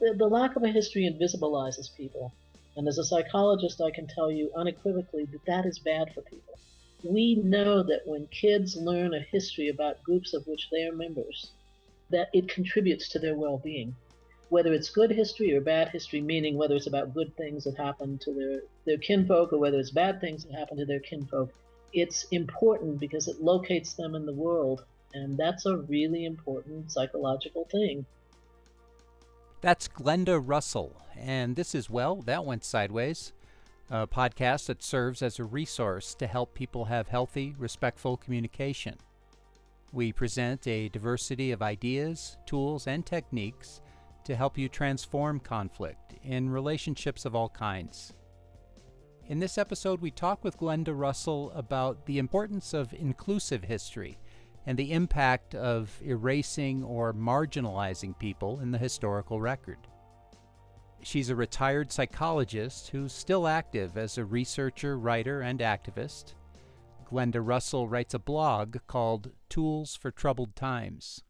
the lack of a history invisibilizes people. And as a psychologist, I can tell you unequivocally that that is bad for people. We know that when kids learn a history about groups of which they are members, that it contributes to their well-being. Whether it's good history or bad history, meaning whether it's about good things that happen to their kinfolk or whether it's bad things that happen to their kinfolk, it's important because it locates them in the world. And that's a really important psychological thing. That's Glenda Russell, and this is Well, That Went Sideways, a podcast that serves as a resource to help people have healthy, respectful communication. We present a diversity of ideas, tools, and techniques to help you transform conflict in relationships of all kinds. In this episode, we talk with Glenda Russell about the importance of inclusive history and the impact of erasing or marginalizing people in the historical record. She's a retired psychologist who's still active as a researcher, writer, and activist. Glenda Russell writes a blog called Tools for Troubled Times.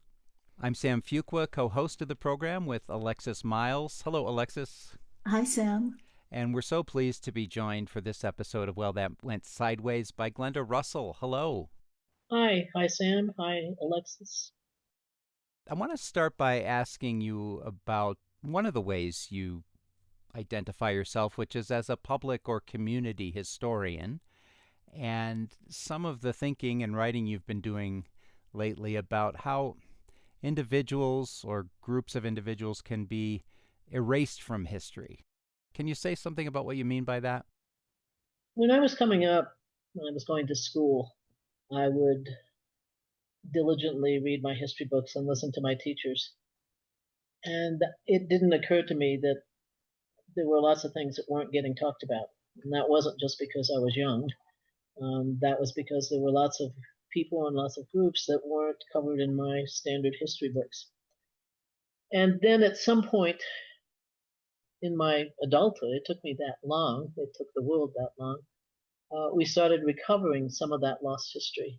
I'm Sam Fuqua, co-host of the program with Alexis Miles. Hello, Alexis. Hi, Sam. And we're so pleased to be joined for this episode of Well, That Went Sideways by Glenda Russell. Hello. Hi, Sam. Hi, Alexis. I want to start by asking you about one of the ways you identify yourself, which is as a public or community historian, and some of the thinking and writing you've been doing lately about how individuals or groups of individuals can be erased from history. Can you say something about what you mean by that? When I was coming up, when I was going to school, I would diligently read my history books and listen to my teachers. And it didn't occur to me that there were lots of things that weren't getting talked about. And that wasn't just because I was young. That was because there were lots of people and lots of groups that weren't covered in my standard history books. And then at some point in my adulthood, it took me that long, it took the world that long, we started recovering some of that lost history.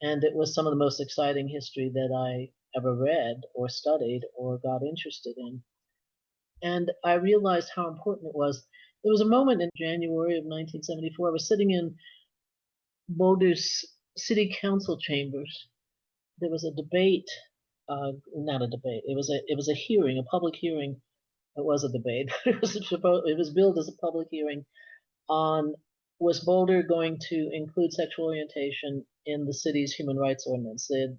And it was some of the most exciting history that I ever read or studied or got interested in. And I realized how important it was. There was a moment in January of 1974, I was sitting in Boulder's city council chambers. There was a debate, not a debate, it was a hearing, a public hearing. It was a debate, but it was billed as a public hearing on was Boulder going to include sexual orientation in the city's human rights ordinance. They'd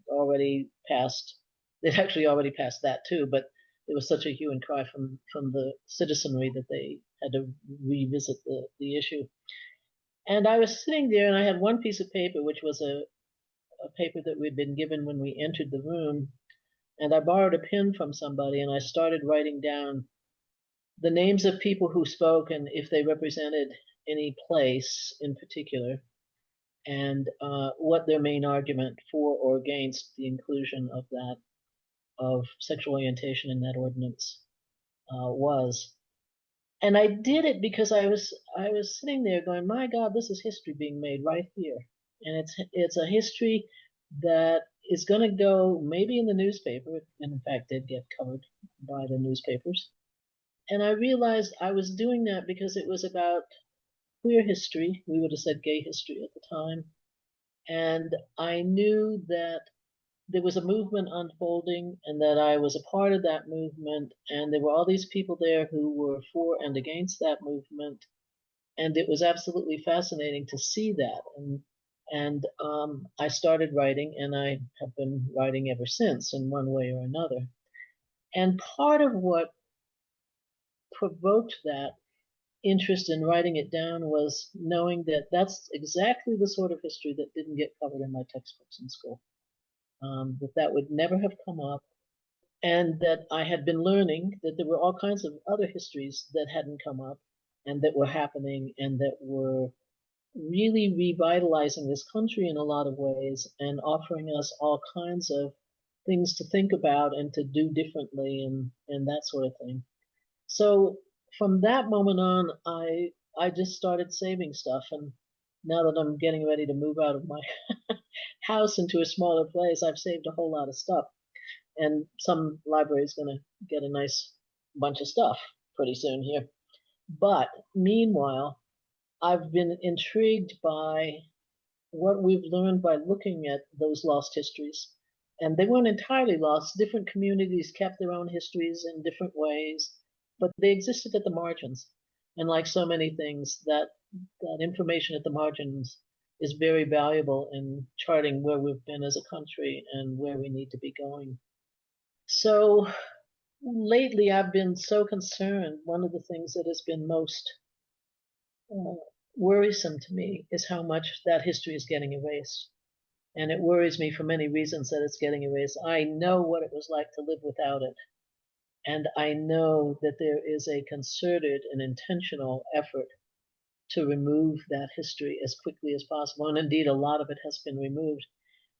actually already passed that too, but there was such a hue and cry from the citizenry that they had to revisit the issue. And I was sitting there and I had one piece of paper, which was a paper that we'd been given when we entered the room. And I borrowed a pen from somebody and I started writing down the names of people who spoke and if they represented any place in particular, and what their main argument for or against the inclusion of sexual orientation in that ordinance was. And I did it because I was sitting there going, my God, this is history being made right here, and it's a history that is going to go maybe in the newspaper, and in fact did get covered by the newspapers. And I realized I was doing that because it was about queer history. We would have said gay history at the time. And I knew that there was a movement unfolding and that I was a part of that movement. And there were all these people there who were for and against that movement. And it was absolutely fascinating to see that. And I started writing, and I have been writing ever since in one way or another. And part of what provoked that interest in writing it down was knowing that that's exactly the sort of history that didn't get covered in my textbooks in school, that would never have come up, and that I had been learning that there were all kinds of other histories that hadn't come up and that were happening and that were really revitalizing this country in a lot of ways and offering us all kinds of things to think about and to do differently and that sort of thing. So from that moment on, I just started saving stuff. And now that I'm getting ready to move out of my house into a smaller place, I've saved a whole lot of stuff. And some library is going to get a nice bunch of stuff pretty soon here. But meanwhile, I've been intrigued by what we've learned by looking at those lost histories. And they weren't entirely lost. Different communities kept their own histories in different ways, but they existed at the margins. And like so many things, that information at the margins is very valuable in charting where we've been as a country and where we need to be going. So lately, I've been so concerned. One of the things that has been most uh, worrisome to me is how much that history is getting erased. And it worries me for many reasons that it's getting erased. I know what it was like to live without it. And I know that there is a concerted and intentional effort to remove that history as quickly as possible. And indeed, a lot of it has been removed.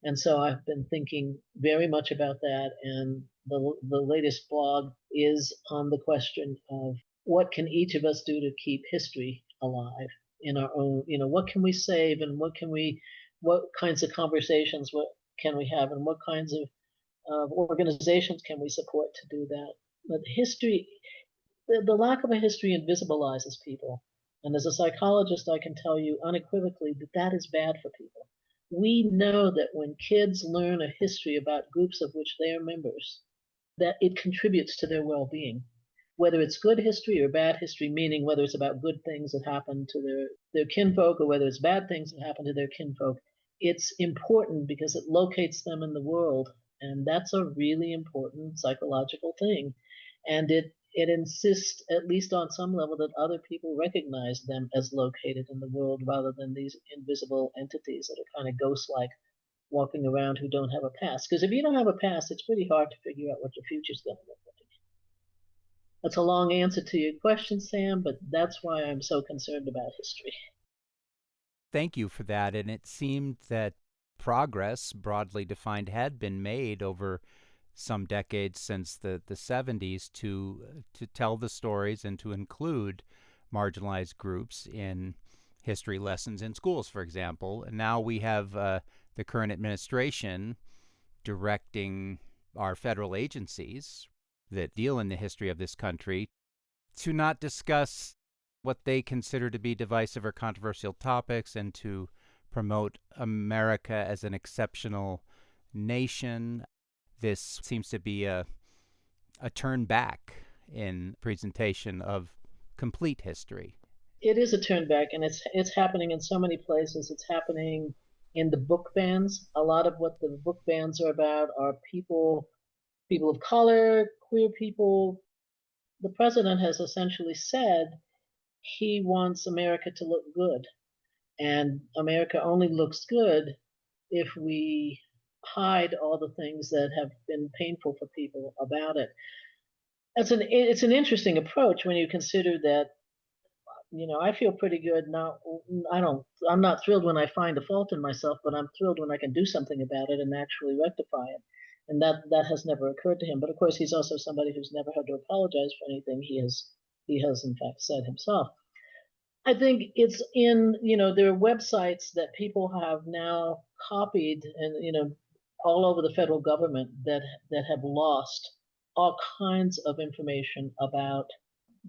And so I've been thinking very much about that. And the latest blog is on the question of what can each of us do to keep history alive in our own, what can we save and what kinds of conversations what can we have and what kinds of organizations can we support to do that. But history, the lack of a history invisibilizes people. And as a psychologist, I can tell you unequivocally that that is bad for people. We know that when kids learn a history about groups of which they are members, that it contributes to their well-being. Whether it's good history or bad history, meaning whether it's about good things that happen to their kinfolk or whether it's bad things that happen to their kinfolk, it's important because it locates them in the world. And that's a really important psychological thing. And it insists, at least on some level, that other people recognize them as located in the world rather than these invisible entities that are kind of ghost like walking around who don't have a past. Because if you don't have a past, it's pretty hard to figure out what your future's going to look like. That's a long answer to your question, Sam, but that's why I'm so concerned about history. Thank you for that. And it seemed that progress, broadly defined, had been made over some decades since the 70s to tell the stories and to include marginalized groups in history lessons in schools, for example. And now we have the current administration directing our federal agencies that deal in the history of this country to not discuss what they consider to be divisive or controversial topics and to promote America as an exceptional nation. This seems to be a turn back in presentation of complete history. It is a turn back, and it's happening in so many places. It's happening in the book bans. A lot of what the book bans are about are people of color, queer people. The president has essentially said he wants America to look good, and America only looks good if we hide all the things that have been painful for people about it. It's an interesting approach when you consider that, I feel pretty good now. I'm not thrilled when I find a fault in myself, but I'm thrilled when I can do something about it and actually rectify it. And that has never occurred to him. But of course, he's also somebody who's never had to apologize for anything he has in fact said himself. I think it's in, there are websites that people have now copied and, all over the federal government that have lost all kinds of information about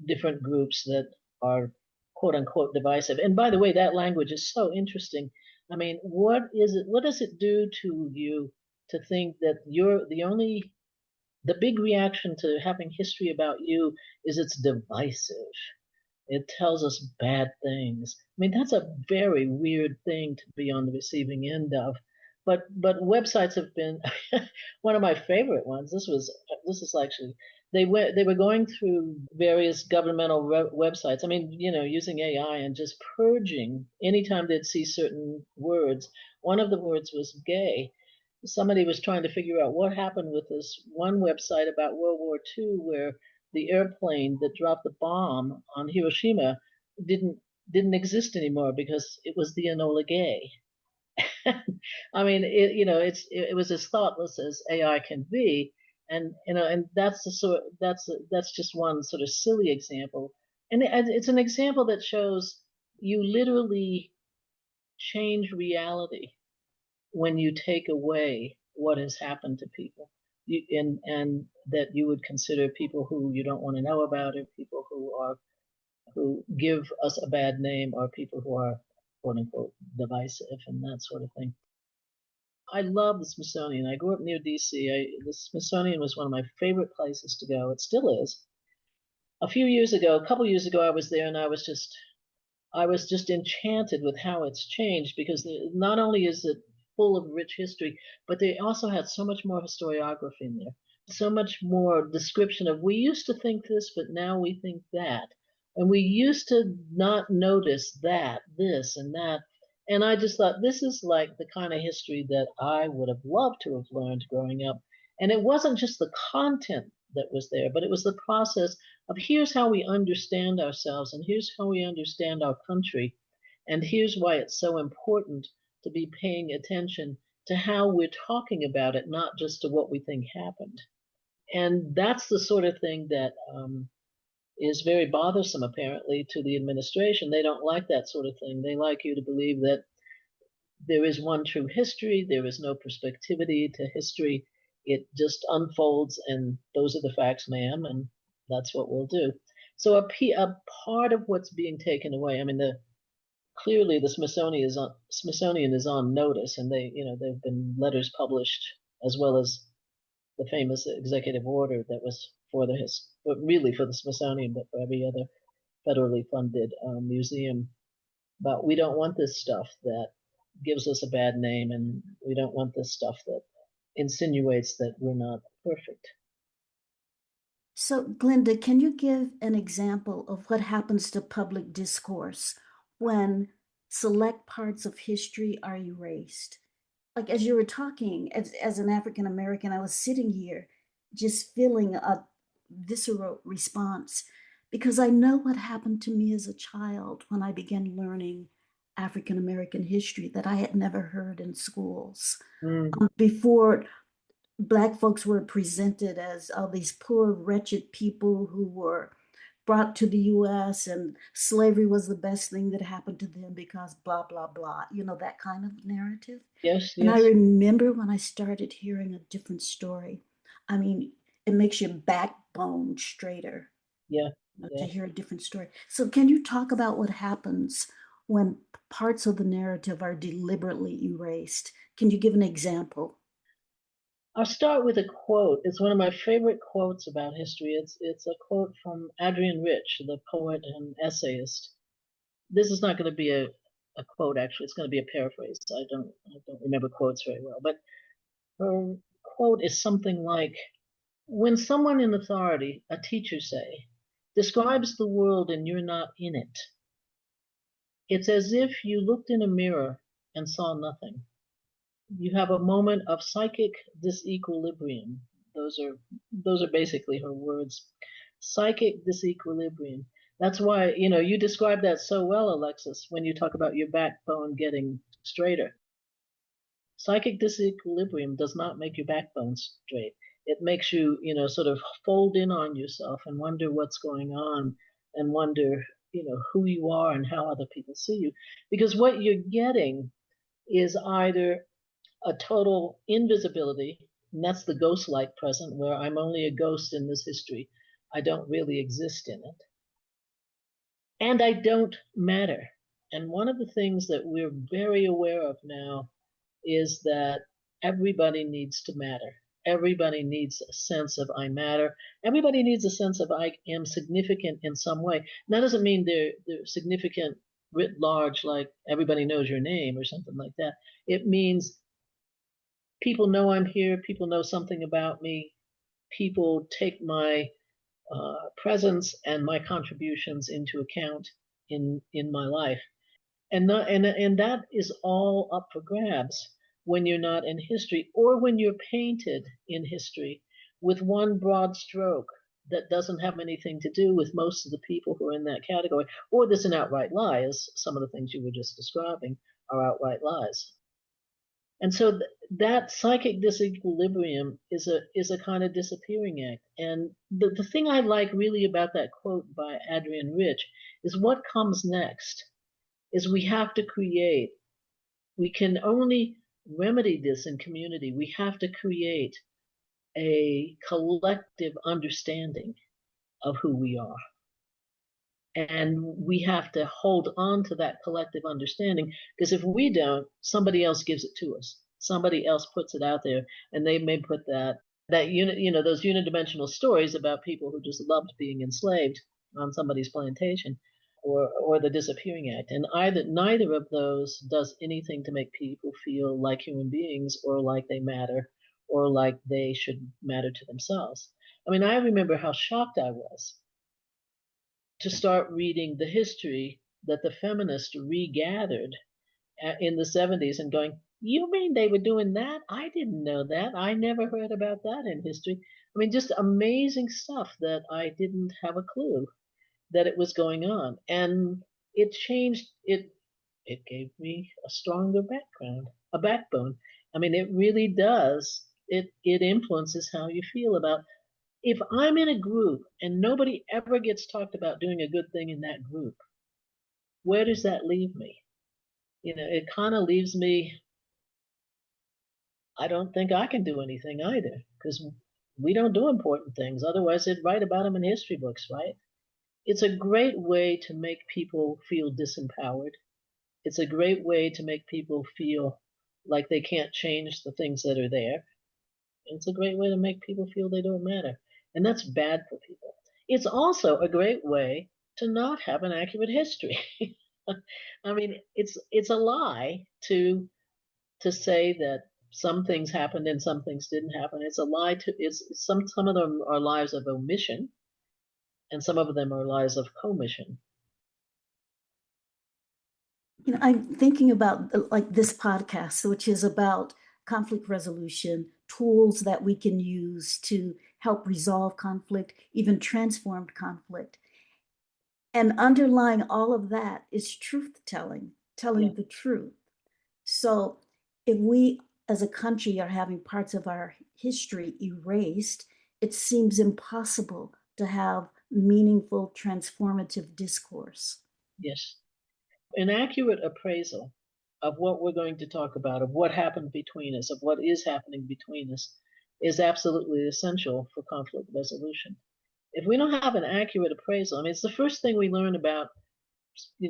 different groups that are quote unquote divisive. And by the way, that language is so interesting. I mean, what does it do to you to think that the big reaction to having history about you is it's divisive? It tells us bad things. I mean, that's a very weird thing to be on the receiving end of. But websites have been one of my favorite ones. This is actually they were going through various governmental websites. I mean, using AI and just purging anytime they'd see certain words. One of the words was gay. Somebody was trying to figure out what happened with this one website about World War II where the airplane that dropped the bomb on Hiroshima didn't didn't exist anymore because it was the Enola Gay. I mean, it was as thoughtless as AI can be, and that's just one sort of silly example, and it's an example that shows you literally change reality when you take away what has happened to people. and that you would consider people who you don't want to know about, or people who give us a bad name, or people who are quote unquote divisive and that sort of thing. I love the Smithsonian. I grew up near DC. The Smithsonian was one of my favorite places to go. It still is. A couple years ago, I was there, and I was just enchanted with how it's changed, because not only is it full of rich history, but they also had so much more historiography in there, so much more description of, we used to think this, but now we think that. And we used to not notice that, this, and that. And I just thought, this is like the kind of history that I would have loved to have learned growing up. And it wasn't just the content that was there, but it was the process of, here's how we understand ourselves, and here's how we understand our country, and here's why it's so important to be paying attention to how we're talking about it, not just to what we think happened. And that's the sort of thing that is very bothersome, apparently, to the administration. They don't like that sort of thing. They like you to believe that there is one true history, there is no perspectivity to history. It just unfolds, and those are the facts, ma'am, and that's what we'll do. So a part of what's being taken away, I mean, clearly the Smithsonian is on notice, and there've been letters published, as well as the famous executive order that was but really for the Smithsonian, but for every other federally funded museum. But we don't want this stuff that gives us a bad name, and we don't want this stuff that insinuates that we're not perfect. So, Glenda, can you give an example of what happens to public discourse when select parts of history are erased? Like, as you were talking, as an African American, I was sitting here just feeling a visceral response, because I know what happened to me as a child when I began learning African American history that I had never heard in schools. Before, Black folks were presented as all these poor, wretched people who were brought to the US, and slavery was the best thing that happened to them because blah, blah, blah, that kind of narrative. Yes, And I yes, remember when I started hearing a different story. I mean, it makes your backbone straighter, yeah, to yeah. hear a different story. So, can you talk about what happens when parts of the narrative are deliberately erased? Can you give an example? I'll start with a quote. It's one of my favorite quotes about history. It's a quote from Adrienne Rich, the poet and essayist. This is not going to be a quote, actually. It's going to be a paraphrase. I don't remember quotes very well, but her quote is something like, when someone in authority, a teacher say, describes the world and you're not in it, it's as if you looked in a mirror and saw nothing. You have a moment of psychic disequilibrium. Those are basically her words. Psychic disequilibrium. That's why, you describe that so well, Alexis, when you talk about your backbone getting straighter. Psychic disequilibrium does not make your backbone straight. It makes you, sort of fold in on yourself and wonder what's going on, and wonder, who you are and how other people see you. Because what you're getting is either a total invisibility, and that's the ghost-like present, where I'm only a ghost in this history. I don't really exist in it. And I don't matter. And one of the things that we're very aware of now is that everybody needs to matter. Everybody needs a sense of I matter. Everybody needs a sense of I am significant in some way. And that doesn't mean they're significant writ large, like everybody knows your name or something like that. It means people know I'm here. People know something about me. People take my presence and my contributions into account in my life, and that is all up for grabs when you're not in history, or when you're painted in history with one broad stroke that doesn't have anything to do with most of the people who are in that category, or there's an outright lie, as some of the things you were just describing are outright lies. And so that psychic disequilibrium is a kind of disappearing act. And the thing I like really about that quote by Adrienne Rich is what comes next is we have to create. We can only remedy this in community. We have to create a collective understanding of who we are. And we have to hold on to that collective understanding, because if we don't, somebody else gives it to us. Somebody else puts it out there, and they may put that unit, those unidimensional stories about people who just loved being enslaved on somebody's plantation, or the disappearing act. And neither of those does anything to make people feel like human beings, or like they matter, or like they should matter to themselves. I mean, I remember how shocked I was to start reading the history that the feminists regathered in the 70s and going, you mean they were doing that? I didn't know that. I never heard about that in history. I mean, just amazing stuff that I didn't have a clue that it was going on. And it changed it. It gave me a stronger a backbone. I mean, it really does. It influences how you feel about, if I'm in a group and nobody ever gets talked about doing a good thing in that group, where does that leave me? It kind of leaves me, I don't think I can do anything either, because we don't do important things. Otherwise, they'd write about them in history books, right? It's a great way to make people feel disempowered. It's a great way to make people feel like they can't change the things that are there. It's a great way to make people feel they don't matter. And that's bad for people. It's also a great way to not have an accurate history. I mean, it's a lie to say that some things happened and some things didn't happen. It's a lie to it's some of them are lies of omission, and some of them are lies of commission. I'm thinking about like this podcast, which is about conflict resolution, tools that we can use to help resolve conflict, even transformed conflict. And underlying all of that is truth telling, Yeah. telling the truth. So if we as a country are having parts of our history erased, it seems impossible to have meaningful, transformative discourse. Yes. An accurate appraisal of what we're going to talk about, of what happened between us, of what is happening between us, is absolutely essential for conflict resolution. If we don't have an accurate appraisal, I mean, it's the first thing we learn about,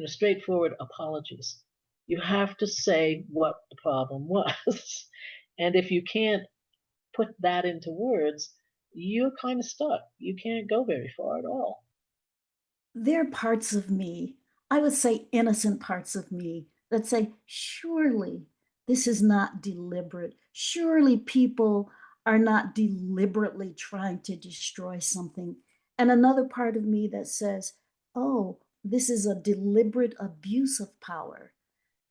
straightforward apologies. You have to say what the problem was. And if you can't put that into words, you're kind of stuck. You can't go very far at all. There are parts of me, I would say innocent parts of me, that say, surely this is not deliberate. Surely people are not deliberately trying to destroy something. And another part of me that says, oh, this is a deliberate abuse of power.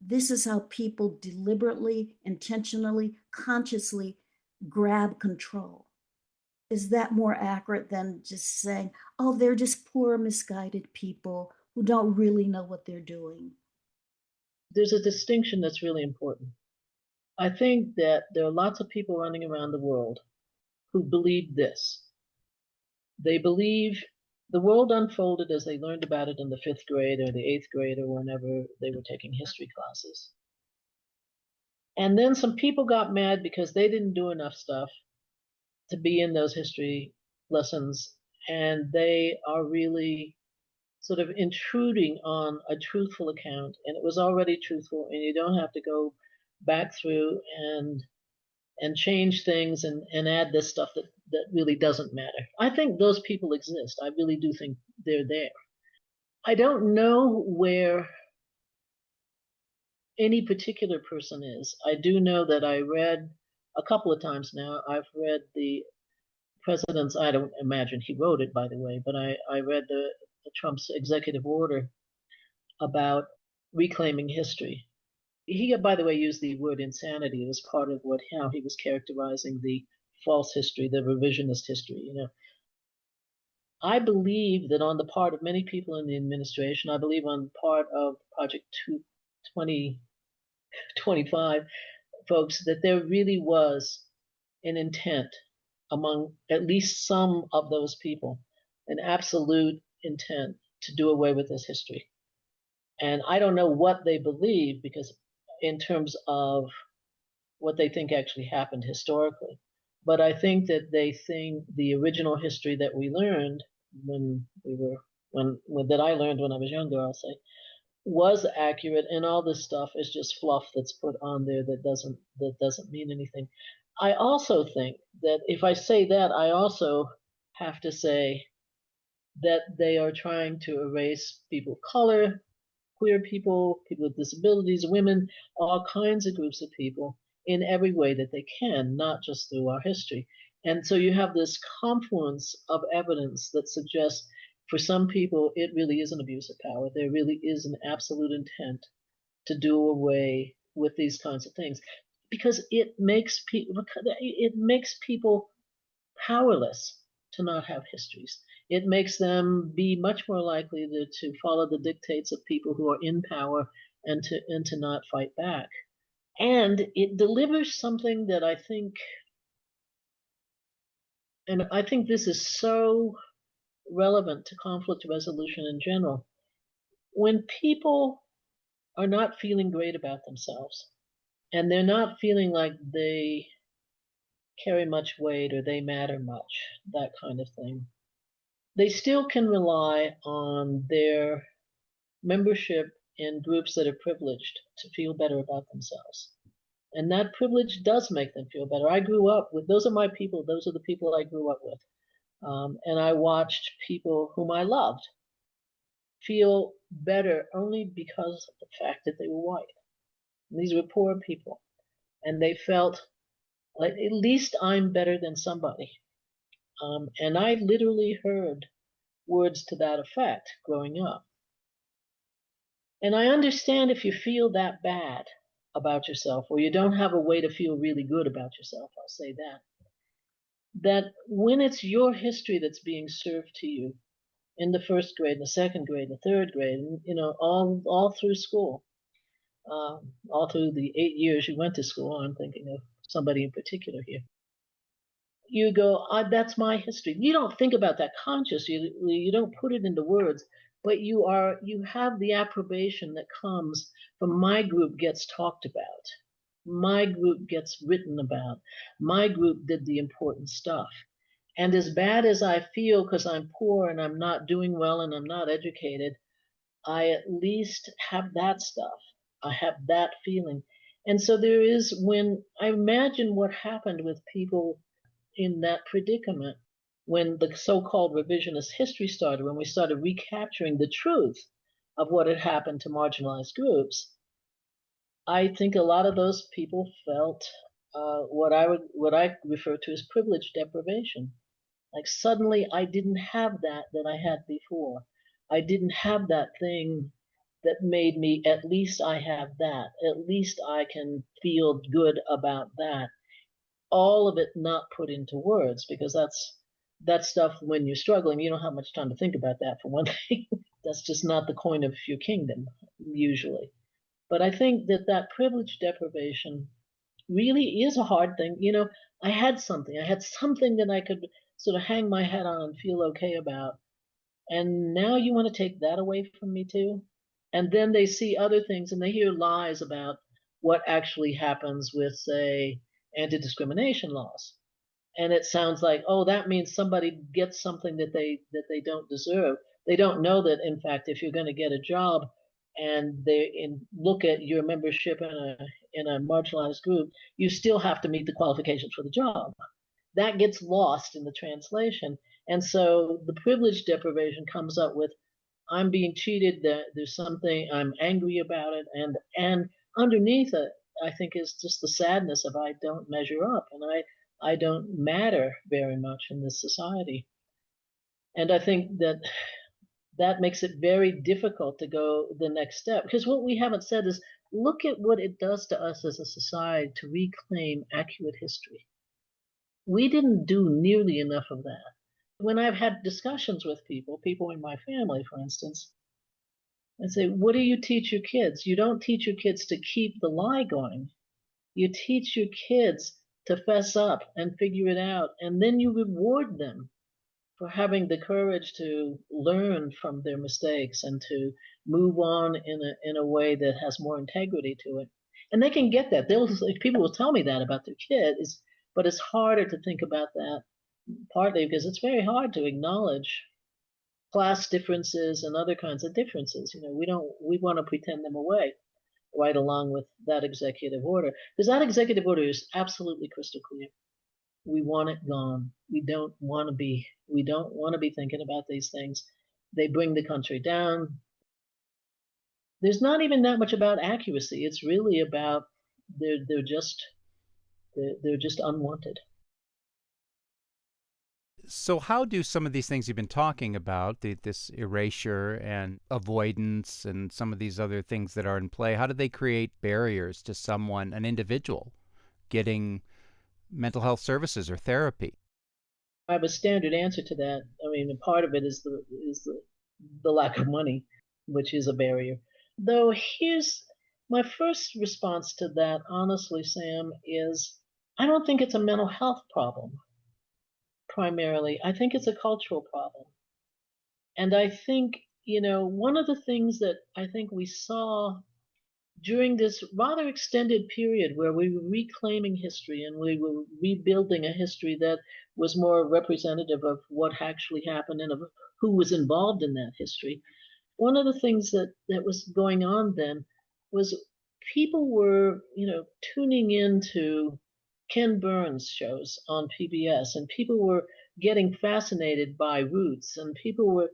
This is how people deliberately, intentionally, consciously grab control. Is that more accurate than just saying, oh, they're just poor, misguided people who don't really know what they're doing? There's a distinction that's really important. I think that there are lots of people running around the world who believe this. They believe the world unfolded as they learned about it in the fifth grade or the eighth grade or whenever they were taking history classes. And then some people got mad because they didn't do enough stuff to be in those history lessons, and they are really sort of intruding on a truthful account, and it was already truthful, and you don't have to go back through and change things and add this stuff that really doesn't matter. I think those people exist. I really do think they're there. I don't know where any particular person is. I do know that I read a couple of times now, I've read the president's, I don't imagine he wrote it, by the way, but I read the Trump's executive order about reclaiming history. He, by the way, used the word insanity as part of how he was characterizing the false history, the revisionist history. I believe that on the part of many people in the administration, I believe on the part of Project 2025 folks, that there really was an intent among at least some of those people, an absolute intent to do away with this history. And I don't know what they believe, because in terms of what they think actually happened historically. But I think that they think the original history that we learned when we were when that I learned when I was younger, I'll say, was accurate, and all this stuff is just fluff that's put on there that doesn't mean anything. I also think that if I say that, I also have to say that they are trying to erase people of color, queer people, people with disabilities, women, all kinds of groups of people in every way that they can, not just through our history. And so you have this confluence of evidence that suggests for some people it really is an abuse of power. There really is an absolute intent to do away with these kinds of things because it makes people powerless to not have histories. It makes them be much more likely to follow the dictates of people who are in power and to not fight back. And it delivers something that I think, and I think this is so relevant to conflict resolution in general. When people are not feeling great about themselves and they're not feeling like they carry much weight or they matter much, that kind of thing, they still can rely on their membership in groups that are privileged to feel better about themselves. And that privilege does make them feel better. I grew up with, those are my people, those are the people I grew up with. And I watched people whom I loved feel better only because of the fact that they were white. And these were poor people. And they felt like, at least I'm better than somebody. And I literally heard words to that effect growing up. And I understand if you feel that bad about yourself, or you don't have a way to feel really good about yourself, I'll say that when it's your history that's being served to you in the first grade, the second grade, the third grade, and, all through school, all through the 8 years you went to school, I'm thinking of somebody in particular here, you go, that's my history. You don't think about that consciously. You don't put it into words, but you have the approbation that comes from my group gets talked about. My group gets written about. My group did the important stuff. And as bad as I feel because I'm poor and I'm not doing well and I'm not educated, I at least have that stuff. I have that feeling. And so there is, when I imagine what happened with people in that predicament when the so-called revisionist history started, when we started recapturing the truth of what had happened to marginalized groups. I think a lot of those people felt what I refer to as privilege deprivation. Like suddenly I didn't have that I had before. I didn't have that thing that made me, at least I have that. At least I can feel good about that. All of it not put into words, because that stuff, when you're struggling, you don't have much time to think about that, for one thing. That's just not the coin of your kingdom usually. But I think that privilege deprivation really is a hard thing. I had something that I could sort of hang my head on and feel okay about, and now you want to take that away from me too. And then they see other things and they hear lies about what actually happens with, say, anti-discrimination laws. And it sounds like, oh, that means somebody gets something that they don't deserve. They don't know that, in fact, if you're going to get a job and look at your membership in a marginalized group, you still have to meet the qualifications for the job. That gets lost in the translation. And so the privilege deprivation comes up with, I'm being cheated, that there's something, I'm angry about it, and underneath it, I think, is just the sadness of, I don't measure up, and I don't matter very much in this society. And I think that makes it very difficult to go the next step, because what we haven't said is, look at what it does to us as a society to reclaim accurate history. We didn't do nearly enough of that. When I've had discussions with people in my family, for instance, I say, what do you teach your kids? You don't teach your kids to keep the lie going. You teach your kids to fess up and figure it out, and then you reward them for having the courage to learn from their mistakes and to move on in a way that has more integrity to it. And they can get that. If people will tell me that about their kids, But it's harder to think about that, partly because it's very hard to acknowledge class differences and other kinds of differences. We want to pretend them away right along with that executive order, because that executive order is absolutely crystal clear. We want it gone. We don't want to be thinking about these things. They bring the country down. There's not even that much about accuracy. It's really about they're just unwanted. So, how do some of these things you've been talking about, this erasure and avoidance, and some of these other things that are in play, how do they create barriers to someone, an individual, getting mental health services or therapy? I have a standard answer to that. I mean, part of it is the lack of money, which is a barrier. Though here's my first response to that, honestly, Sam, is I don't think it's a mental health problem primarily. I think it's a cultural problem. And I think, one of the things that I think we saw during this rather extended period where we were reclaiming history and we were rebuilding a history that was more representative of what actually happened and of who was involved in that history. One of the things that was going on then was people were, tuning into Ken Burns shows on PBS, and people were getting fascinated by roots, and people were,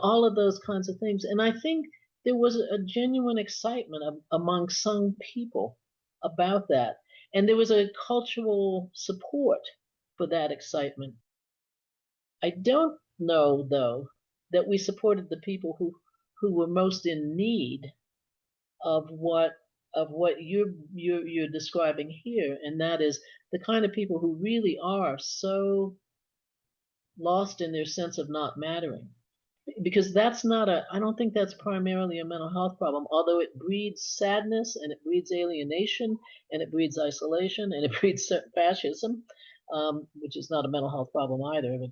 all of those kinds of things. And I think there was a genuine excitement among some people about that. And there was a cultural support for that excitement. I don't know, though, that we supported the people who were most in need of what you're describing here, and that is the kind of people who really are so lost in their sense of not mattering. Because that's not a I don't think that's primarily a mental health problem, although it breeds sadness and it breeds alienation and it breeds isolation and it breeds fascism, which is not a mental health problem either, but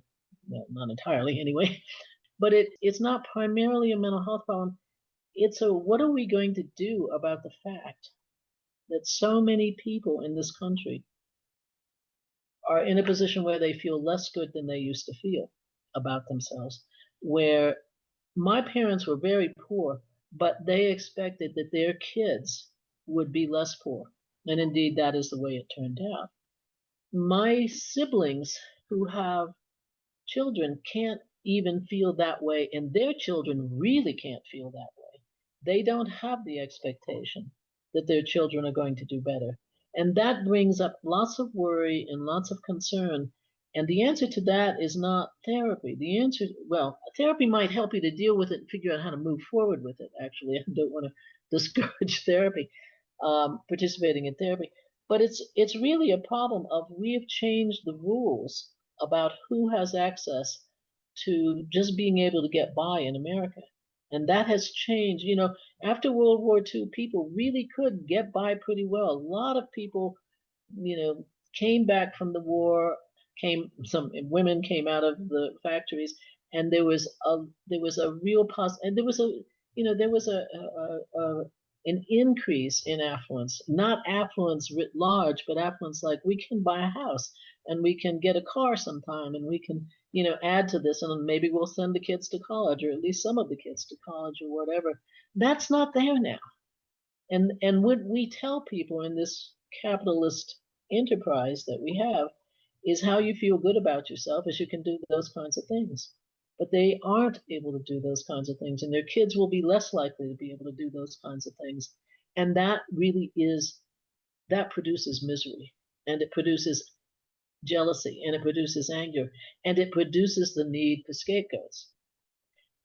well, not entirely anyway. But it's not primarily a mental health problem. It's a what are we going to do about the fact that so many people in this country are in a position where they feel less good than they used to feel about themselves, where my parents were very poor, but they expected that their kids would be less poor. And indeed, that is the way it turned out. My siblings who have children can't even feel that way, and their children really can't feel that way. They don't have the expectation that their children are going to do better. And that brings up lots of worry and lots of concern. And the answer to that is not therapy. The answer, well, therapy might help you to deal with it and figure out how to move forward with it, actually. I don't want to discourage therapy, participating in therapy. But it's really a problem of we have changed the rules about who has access to just being able to get by in America. And that has changed. After World War II, people really could get by pretty well. A lot of people, came back from the war, some women came out of the factories, and there was a real and there was an increase in affluence, not affluence writ large, but affluence like we can buy a house and we can get a car sometime and we can, add to this and maybe we'll send the kids to college or at least some of the kids to college or whatever. That's not there now. And what we tell people in this capitalist enterprise that we have is how you feel good about yourself is you can do those kinds of things. But they aren't able to do those kinds of things, and their kids will be less likely to be able to do those kinds of things. And that produces misery, and it produces jealousy, and it produces anger, and it produces the need for scapegoats.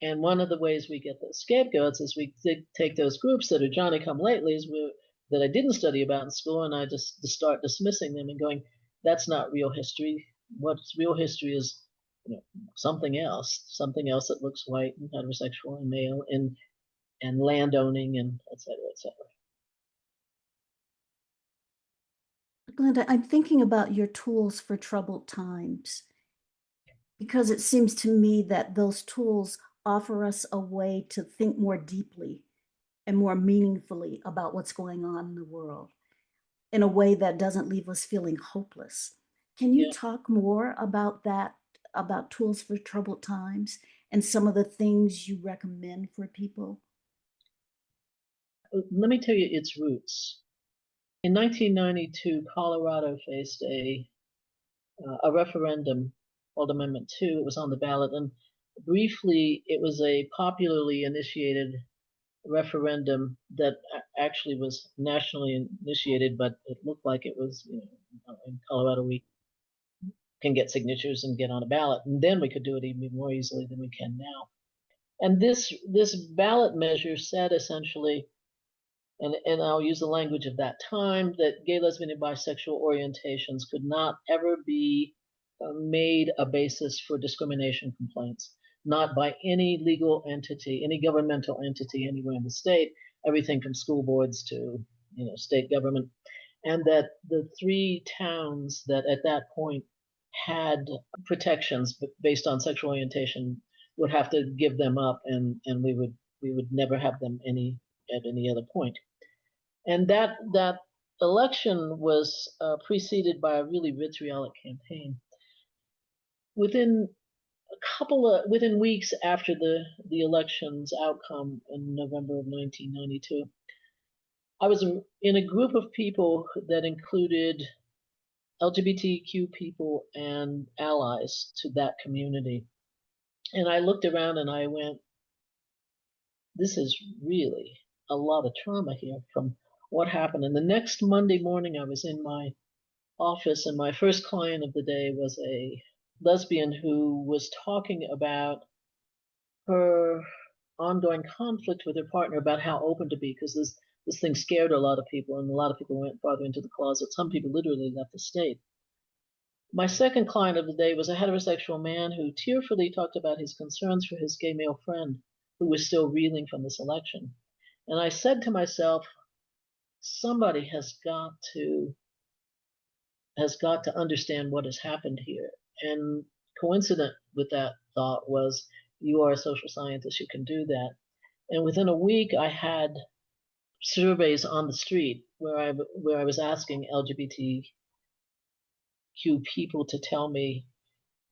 And one of the ways we get those scapegoats is we take those groups that are Johnny come latelys that I didn't study about in school, and I just start dismissing them and going, that's not real history. What's real history is something else that looks white and heterosexual and male and land owning and et cetera, et cetera. Glenda, I'm thinking about your tools for troubled times because it seems to me that those tools offer us a way to think more deeply and more meaningfully about what's going on in the world in a way that doesn't leave us feeling hopeless. Can you Yeah. talk more about that, about tools for troubled times and some of the things you recommend for people? Let me tell you its roots. In 1992, Colorado faced a referendum called Amendment 2. It was on the ballot, and briefly, it was a popularly initiated referendum that actually was nationally initiated, but it looked like it was, in Colorado, we can get signatures and get on a ballot, and then we could do it even more easily than we can now. And this ballot measure said essentially, and I'll use the language of that time, that gay, lesbian, and bisexual orientations could not ever be made a basis for discrimination complaints, not by any legal entity, any governmental entity anywhere in the state, everything from school boards to state government, and that the three towns that at that point had protections based on sexual orientation would have to give them up, and we would never have them at any other point. And that election was preceded by a really vitriolic campaign. Within weeks after the election's outcome in November of 1992, I was in a group of people that included LGBTQ people and allies to that community. And I looked around and I went, this is really a lot of trauma here from what happened. And the next Monday morning, I was in my office, and my first client of the day was a lesbian who was talking about her ongoing conflict with her partner about how open to be, because this thing scared a lot of people, and a lot of people went farther into the closet. Some people literally left the state. My second client of the day was a heterosexual man who tearfully talked about his concerns for his gay male friend who was still reeling from this election. And I said to myself, somebody has got to understand what has happened here. And coincident with that thought was, you are a social scientist, you can do that. And within a week, I had surveys on the street where I was asking LGBTQ people to tell me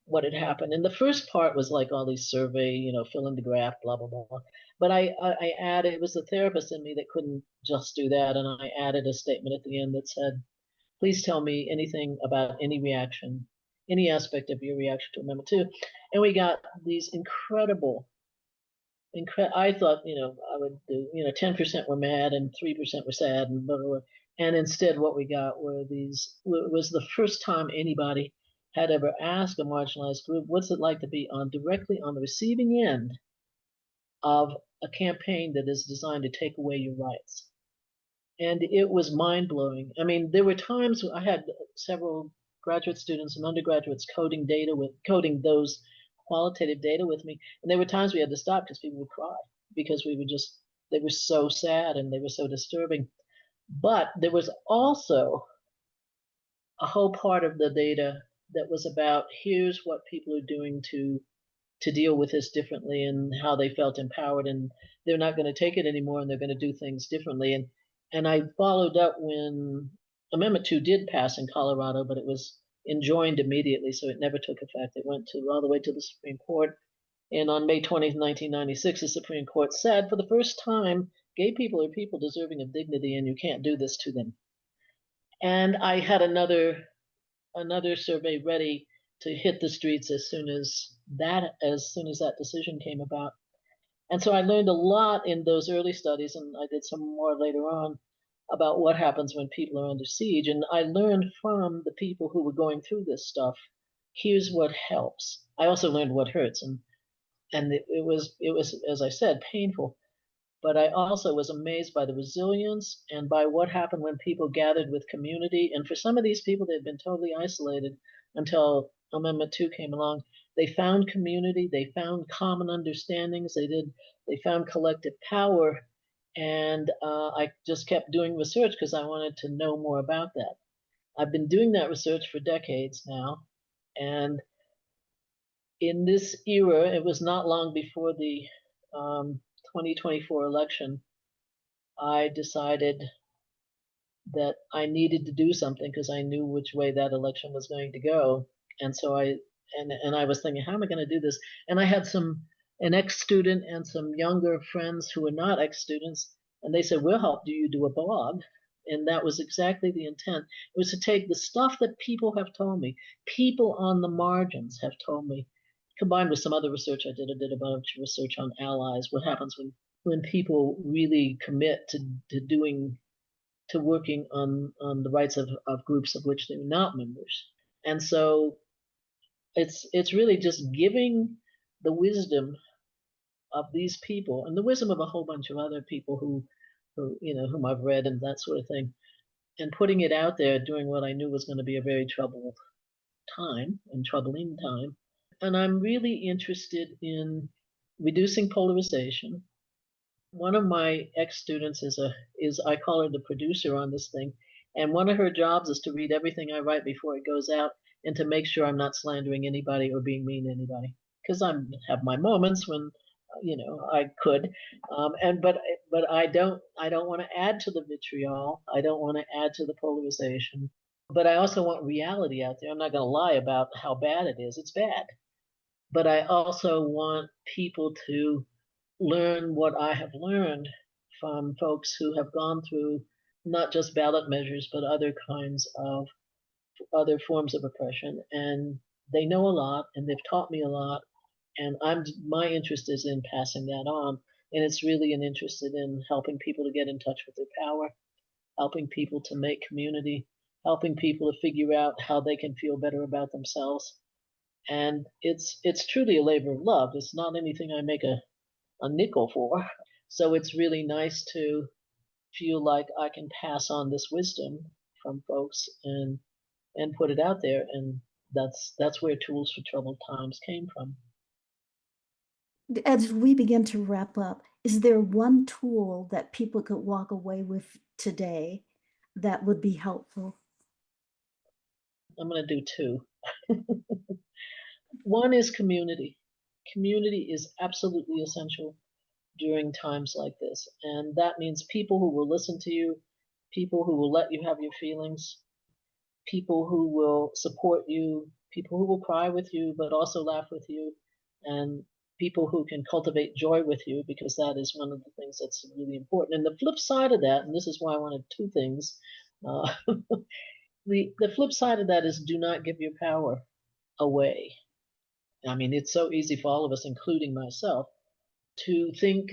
what had happened. And the first part was like all these survey, fill in the graph, blah blah blah. But I added, it was the therapist in me that couldn't just do that, and I added a statement at the end that said, please tell me anything about any reaction, any aspect of your reaction to Amendment 2. And we got these I thought, I would do, 10% were mad and 3% were sad and blah, blah, blah. And instead what we got was the first time anybody had ever asked a marginalized group, what's it like to be directly on the receiving end of a campaign that is designed to take away your rights? And it was mind blowing. I mean, there were times I had several graduate students and undergraduates coding those qualitative data with me, and there were times we had to stop because people would cry because they were so sad and they were so disturbing. But there was also a whole part of the data that was about, here's what people are doing to deal with this differently, and how they felt empowered, and they're not going to take it anymore, and they're going to do things differently. And I followed up when Amendment 2 did pass in Colorado, but it was enjoined immediately, so it never took effect. It went all the way to the Supreme Court. And on May 20th, 1996, the Supreme Court said, for the first time, gay people are people deserving of dignity, and you can't do this to them. And I had another survey ready to hit the streets as soon as that decision came about. And so I learned a lot in those early studies, and I did some more later on about what happens when people are under siege. And I learned from the people who were going through this stuff, here's what helps. I also learned what hurts, and it was, as I said, painful. But I also was amazed by the resilience and by what happened when people gathered with community. And for some of these people, they had been totally isolated until Amendment 2 came along. They found community, they found common understandings, they found collective power. And I just kept doing research because I wanted to know more about that. I've been doing that research for decades now. And in this era, it was not long before the 2024 election, I decided that I needed to do something because I knew which way that election was going to go. And so I was thinking, how am I going to do this? And I had an ex-student and some younger friends who were not ex-students, and they said, we'll help you do a blog. And that was exactly the intent. It was to take the stuff that people have told me, people on the margins have told me, combined with some other research I did a bunch of research on allies, what happens when people really commit to working on the rights of groups of which they're not members. And so it's really just giving the wisdom of these people and the wisdom of a whole bunch of other people who whom I've read and that sort of thing, and putting it out there during what I knew was going to be a very troubled time and troubling time. And I'm really interested in reducing polarization. One of my ex-students is I call her the producer on this thing, and one of her jobs is to read everything I write before it goes out and to make sure I'm not slandering anybody or being mean to anybody, because I have my moments when I could, and but I don't want to add to the vitriol. I don't want to add to the polarization, but I also want reality out there. I'm not going to lie about how bad it is. It's bad, but I also want people to learn what I have learned from folks who have gone through not just ballot measures, but other kinds of other forms of oppression. And they know a lot and they've taught me a lot. And my interest is in passing that on. And it's really an interest in helping people to get in touch with their power, helping people to make community, helping people to figure out how they can feel better about themselves. And it's truly a labor of love. It's not anything I make a nickel for. So it's really nice to feel like I can pass on this wisdom from folks and put it out there. And that's where Tools for Troubled Times came from. As we begin to wrap up, is there one tool that people could walk away with today that would be helpful? I'm going to do two. One is community. Community is absolutely essential during times like this. And that means people who will listen to you, people who will let you have your feelings, people who will support you, people who will cry with you, but also laugh with you, and people who can cultivate joy with you, because that is one of the things that's really important. And the flip side of that, and this is why I wanted two things, uh, the flip side of that is do not give your power away. I mean, it's so easy for all of us, including myself, to think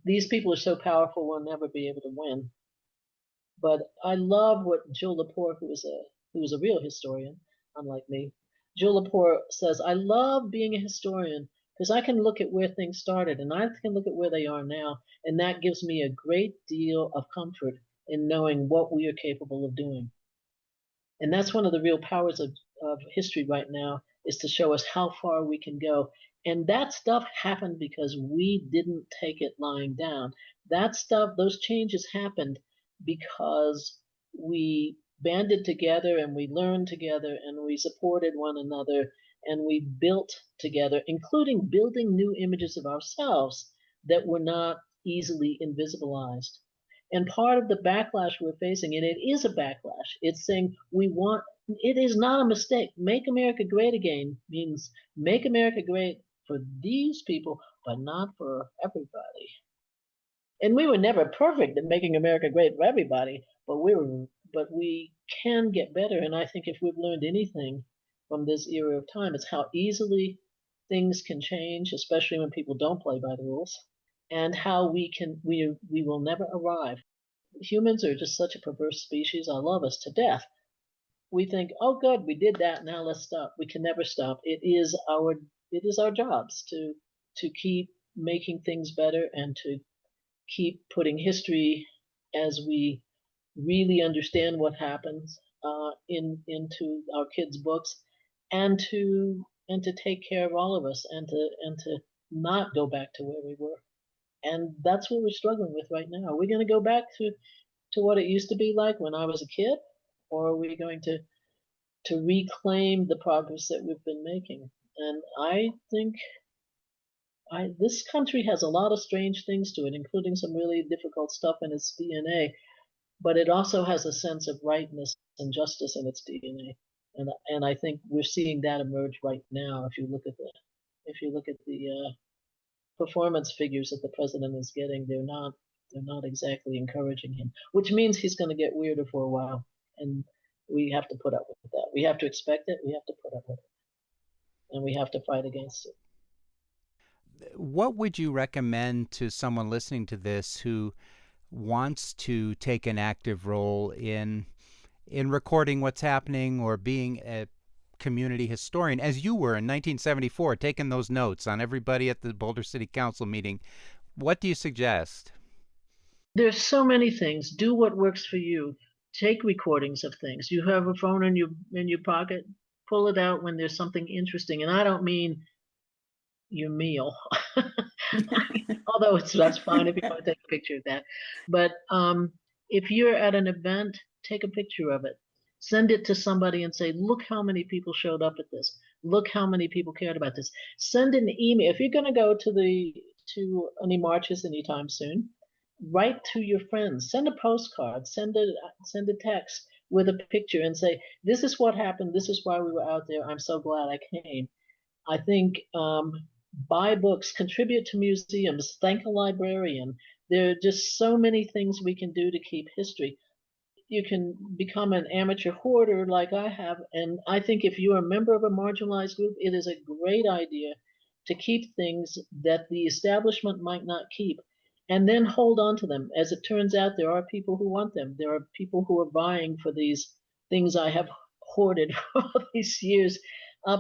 these people are so powerful we'll never be able to win. But I love what Jill Lepore, who was a real historian, unlike me. Jill Lepore says, "I love being a historian because I can look at where things started and I can look at where they are now, and that gives me a great deal of comfort in knowing what we are capable of doing." And that's one of the real powers of history right now, is to show us how far we can go. And that stuff happened because we didn't take it lying down. That stuff, those changes happened because we banded together and we learned together and we supported one another and we built together, including building new images of ourselves that were not easily invisibilized. And part of the backlash we're facing, and it is a backlash, it's saying it is not a mistake. Make America great again means make America great for these people, but not for everybody. And we were never perfect at making America great for everybody, but we can get better. And I think if we've learned anything from this era of time, it's how easily things can change, especially when people don't play by the rules, and how we will never arrive. Humans are just such a perverse species. I love us to death. We think, oh, good, we did that. Now let's stop. We can never stop. It is our jobs to keep making things better and to keep putting history as we really understand what happens into our kids' books, and to take care of all of us, and to not go back to where we were. And that's what we're struggling with right now. Are we going to go back to what it used to be like when I was a kid, or are we going to reclaim the progress that we've been making? And I think this country has a lot of strange things to it, including some really difficult stuff in its DNA. but it also has a sense of rightness and justice in its DNA. And I think we're seeing that emerge right now. If you look at the performance figures that the president is getting, they're not exactly encouraging him, which means he's going to get weirder for a while, and we have to put up with that. We have to expect it. We have to put up with it, and we have to fight against it. What would you recommend to someone listening to this who wants to take an active role in recording what's happening or being a community historian, as you were in 1974, taking those notes on everybody at the Boulder City Council meeting? What do you suggest? There's so many things. Do what works for you. Take recordings of things. You have a phone in your pocket. Pull it out when there's something interesting, and I don't mean your meal. Although that's fine if you want to take a picture of that. But if you're at an event, take a picture of it. Send it to somebody and say, look how many people showed up at this. Look how many people cared about this. Send an email. If you're going to go to any marches anytime soon, write to your friends. Send a postcard. Send a text with a picture and say, this is what happened. This is why we were out there. I'm so glad I came. I think buy books, contribute to museums, thank a librarian. There are just so many things we can do to keep history. You can become an amateur hoarder like I have, and I think if you're a member of a marginalized group, it is a great idea to keep things that the establishment might not keep, and then hold on to them. As it turns out, there are people who want them. There are people who are vying for these things I have hoarded for all these years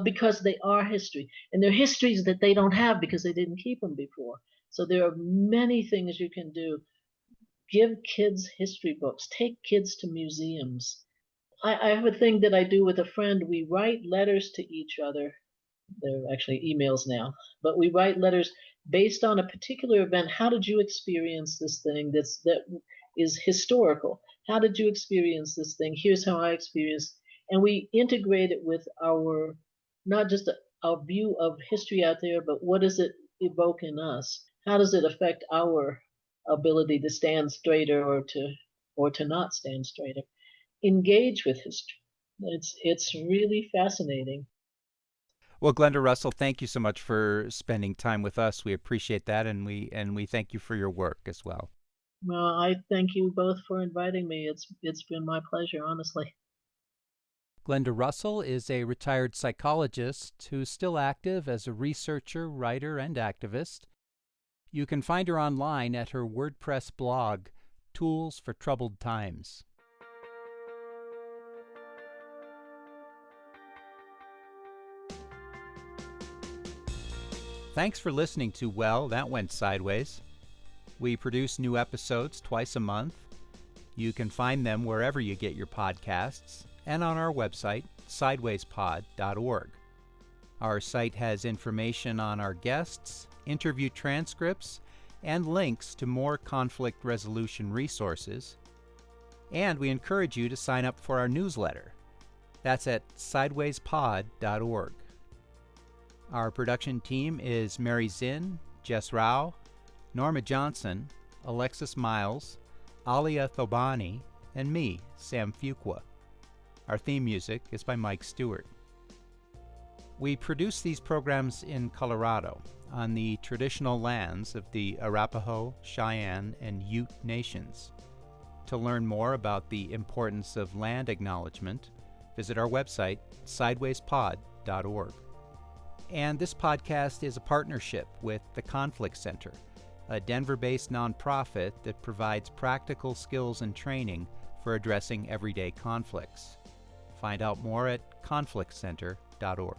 because they are history. And they're histories that they don't have because they didn't keep them before. So there are many things you can do. Give kids history books. Take kids to museums. I have a thing that I do with a friend. We write letters to each other. They're actually emails now, but we write letters based on a particular event. How did you experience this thing that is historical? How did you experience this thing? Here's how I experienced. And we integrate it with our, not just our view of history out there, but what does it evoke in us? How does it affect our ability to stand straighter or to not stand straighter? Engage with history. It's really fascinating. Well, Glenda Russell, thank you so much for spending time with us. We appreciate that, and we thank you for your work as well. Well, I thank you both for inviting me. It's been my pleasure, honestly. Glenda Russell is a retired psychologist who's still active as a researcher, writer, and activist. You can find her online at her WordPress blog, Tools for Troubled Times. Thanks for listening to Well, That Went Sideways. We produce new episodes twice a month. You can find them wherever you get your podcasts and on our website, sidewayspod.org. Our site has information on our guests, interview transcripts, and links to more conflict resolution resources. And we encourage you to sign up for our newsletter. That's at sidewayspod.org. Our production team is Mary Zinn, Jess Rao, Norma Johnson, Alexis Miles, Alia Thobani, and me, Sam Fuqua. Our theme music is by Mike Stewart. We produce these programs in Colorado, on the traditional lands of the Arapaho, Cheyenne, and Ute nations. To learn more about the importance of land acknowledgement, visit our website, sidewayspod.org. And this podcast is a partnership with the Conflict Center, a Denver-based nonprofit that provides practical skills and training for addressing everyday conflicts. Find out more at conflictcenter.org.